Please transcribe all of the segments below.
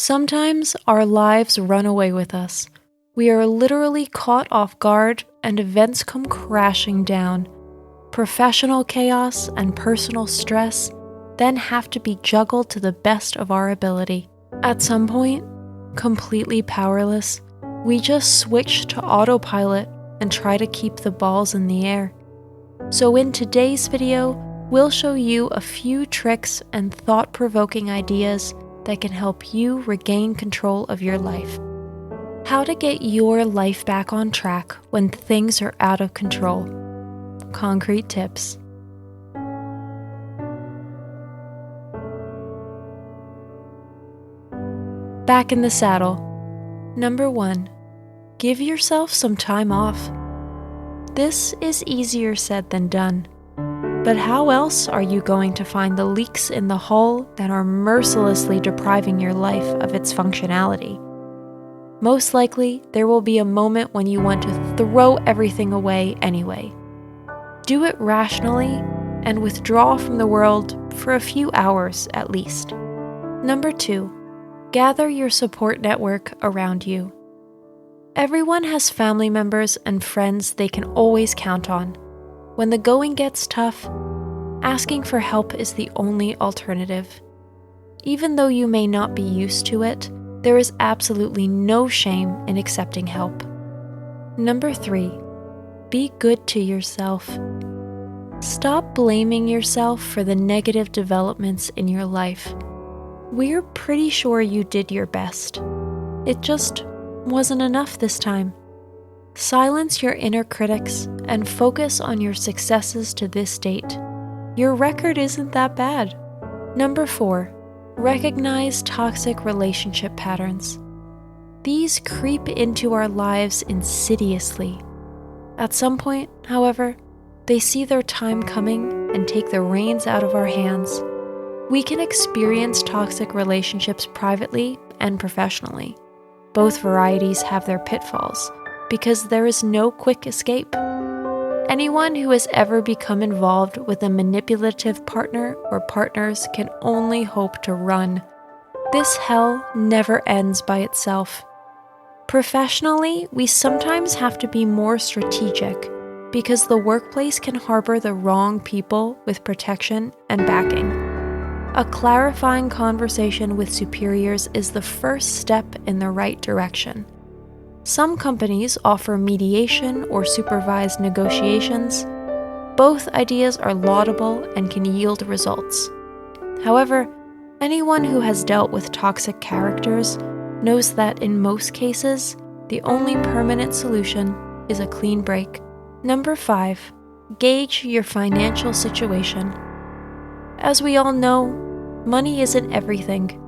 Sometimes our lives run away with us. We are literally caught off guard and events come crashing down. Professional chaos and personal stress then have to be juggled to the best of our ability. At some point, completely powerless, we just switch to autopilot and try to keep the balls in the air. So in today's video, we'll show you a few tricks and thought-provoking ideas that can help you regain control of your life. How to get your life back on track when things are out of control. Concrete tips. Back in the saddle. Number 1. Give yourself some time off. This is easier said than done. But how else are you going to find the leaks in the hull that are mercilessly depriving your life of its functionality? Most likely, there will be a moment when you want to throw everything away anyway. Do it rationally and withdraw from the world for a few hours at least. Number 2. Gather your support network around you. Everyone has family members and friends they can always count on. When the going gets tough, asking for help is the only alternative. Even though you may not be used to it, there is absolutely no shame in accepting help. Number 3. Be good to yourself. Stop blaming yourself for the negative developments in your life. We're pretty sure you did your best. It just wasn't enough this time. Silence your inner critics and focus on your successes to this date. Your record isn't that bad. Number 4. Recognize toxic relationship patterns. These creep into our lives insidiously. At some point, however, they see their time coming and take the reins out of our hands. We can experience toxic relationships privately and professionally. Both varieties have their pitfalls, because there is no quick escape. Anyone who has ever become involved with a manipulative partner or partners can only hope to run. This hell never ends by itself. Professionally, we sometimes have to be more strategic because the workplace can harbor the wrong people with protection and backing. A clarifying conversation with superiors is the first step in the right direction. Some companies offer mediation or supervised negotiations. Both ideas are laudable and can yield results. However, anyone who has dealt with toxic characters knows that in most cases, the only permanent solution is a clean break. Number 5. Gauge your financial situation. As we all know, money isn't everything.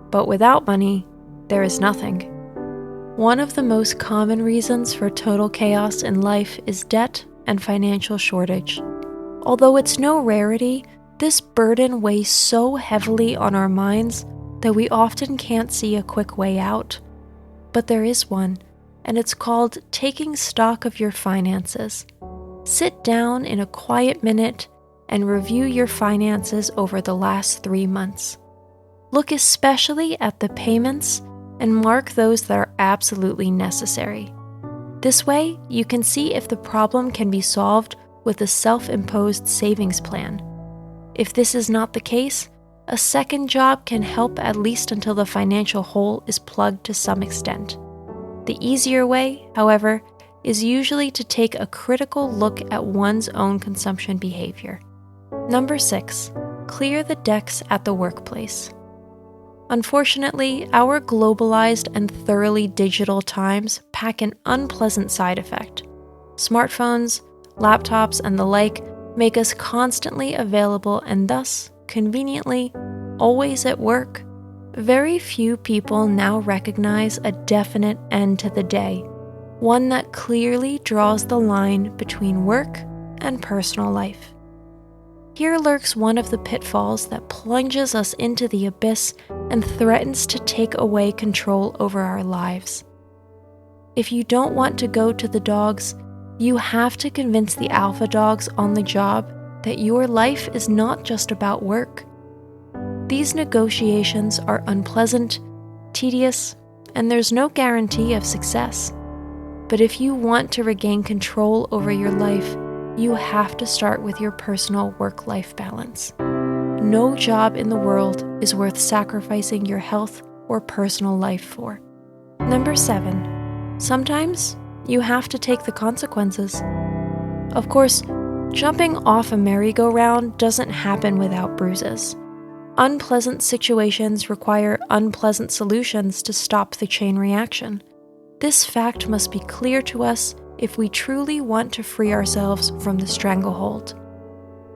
But without money, there is nothing. One of the most common reasons for total chaos in life is debt and financial shortage. Although it's no rarity, this burden weighs so heavily on our minds that we often can't see a quick way out. But there is one, and it's called taking stock of your finances. Sit down in a quiet minute and review your finances over the last 3 months. Look especially at the payments and mark those that are absolutely necessary. This way, you can see if the problem can be solved with a self-imposed savings plan. If this is not the case, a second job can help at least until the financial hole is plugged to some extent. The easier way, however, is usually to take a critical look at one's own consumption behavior. Number 6. Clear the decks at the workplace. Unfortunately, our globalized and thoroughly digital times pack an unpleasant side effect. Smartphones, laptops, and the like make us constantly available and thus, conveniently, always at work. Very few people now recognize a definite end to the day, one that clearly draws the line between work and personal life. Here lurks one of the pitfalls that plunges us into the abyss and threatens to take away control over our lives. If you don't want to go to the dogs, you have to convince the alpha dogs on the job that your life is not just about work. These negotiations are unpleasant, tedious, and there's no guarantee of success. But if you want to regain control over your life, you have to start with your personal work-life balance. No job in the world is worth sacrificing your health or personal life for. Number 7, sometimes you have to take the consequences. Of course, jumping off a merry-go-round doesn't happen without bruises. Unpleasant situations require unpleasant solutions to stop the chain reaction. This fact must be clear to us if we truly want to free ourselves from the stranglehold.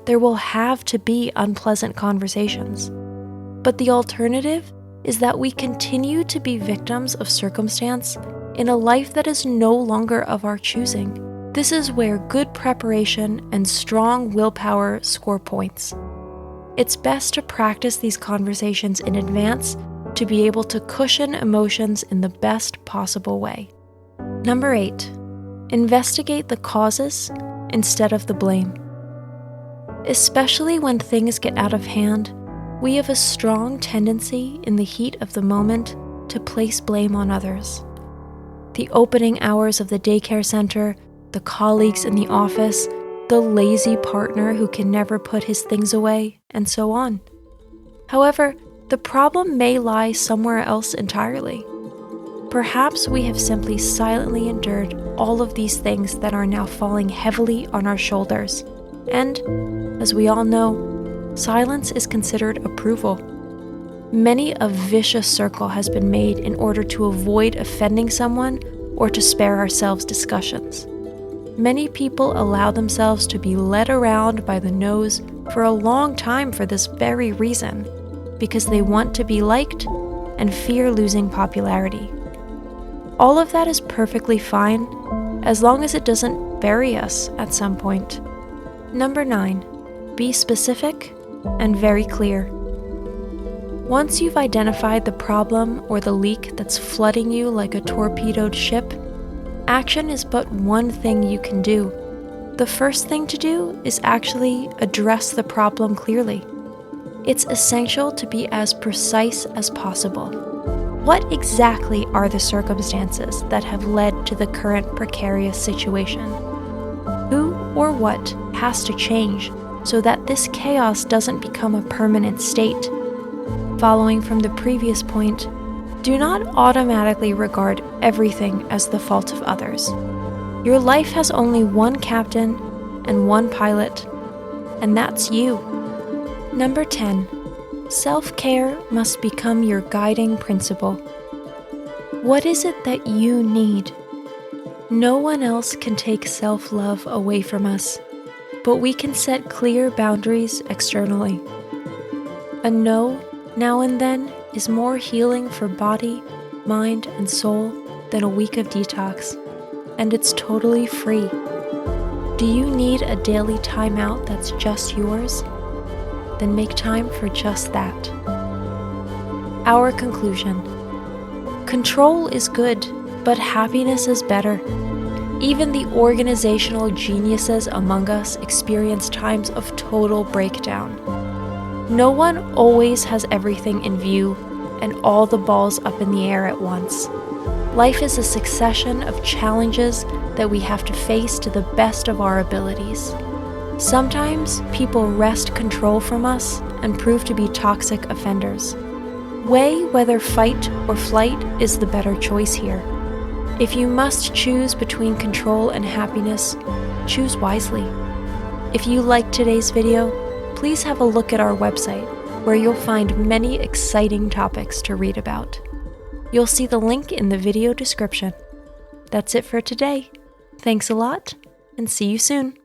There will have to be unpleasant conversations. But the alternative is that we continue to be victims of circumstance in a life that is no longer of our choosing. This is where good preparation and strong willpower score points. It's best to practice these conversations in advance to be able to cushion emotions in the best possible way. Number 8, investigate the causes instead of the blame. Especially when things get out of hand, we have a strong tendency in the heat of the moment to place blame on others. The opening hours of the daycare center, the colleagues in the office, the lazy partner who can never put his things away, and so on. However, the problem may lie somewhere else entirely. Perhaps we have simply silently endured all of these things that are now falling heavily on our shoulders. And, as we all know, silence is considered approval. Many a vicious circle has been made in order to avoid offending someone or to spare ourselves discussions. Many people allow themselves to be led around by the nose for a long time for this very reason, because they want to be liked and fear losing popularity. All of that is perfectly fine, as long as it doesn't bury us at some point. Number 9, be specific and very clear. Once you've identified the problem or the leak that's flooding you like a torpedoed ship, action is but one thing you can do. The first thing to do is actually address the problem clearly. It's essential to be as precise as possible. What exactly are the circumstances that have led to the current precarious situation? Who or what has to change so that this chaos doesn't become a permanent state? Following from the previous point, do not automatically regard everything as the fault of others. Your life has only one captain and one pilot, and that's you. Number 10, self-care must become your guiding principle. What is it that you need? No one else can take self-love away from us, but we can set clear boundaries externally. A no, now and then, is more healing for body, mind, and soul than a week of detox, and it's totally free. Do you need a daily timeout that's just yours? Then make time for just that. Our conclusion: control is good, but happiness is better. Even the organizational geniuses among us experience times of total breakdown. No one always has everything in view and all the balls up in the air at once. Life is a succession of challenges that we have to face to the best of our abilities. Sometimes people wrest control from us and prove to be toxic offenders. Weigh whether fight or flight is the better choice here. If you must choose between control and happiness, choose wisely. If you liked today's video, please have a look at our website, where you'll find many exciting topics to read about. You'll see the link in the video description. That's it for today. Thanks a lot, and see you soon.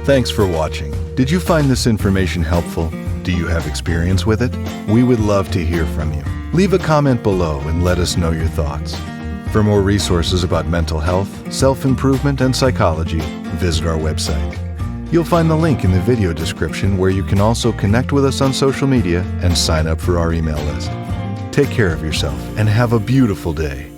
Thanks for watching. Did you find this information helpful? Do you have experience with it? We would love to hear from you. Leave a comment below and let us know your thoughts. For more resources about mental health, self-improvement, and psychology, visit our website. You'll find the link in the video description, where you can also connect with us on social media and sign up for our email list. Take care of yourself and have a beautiful day.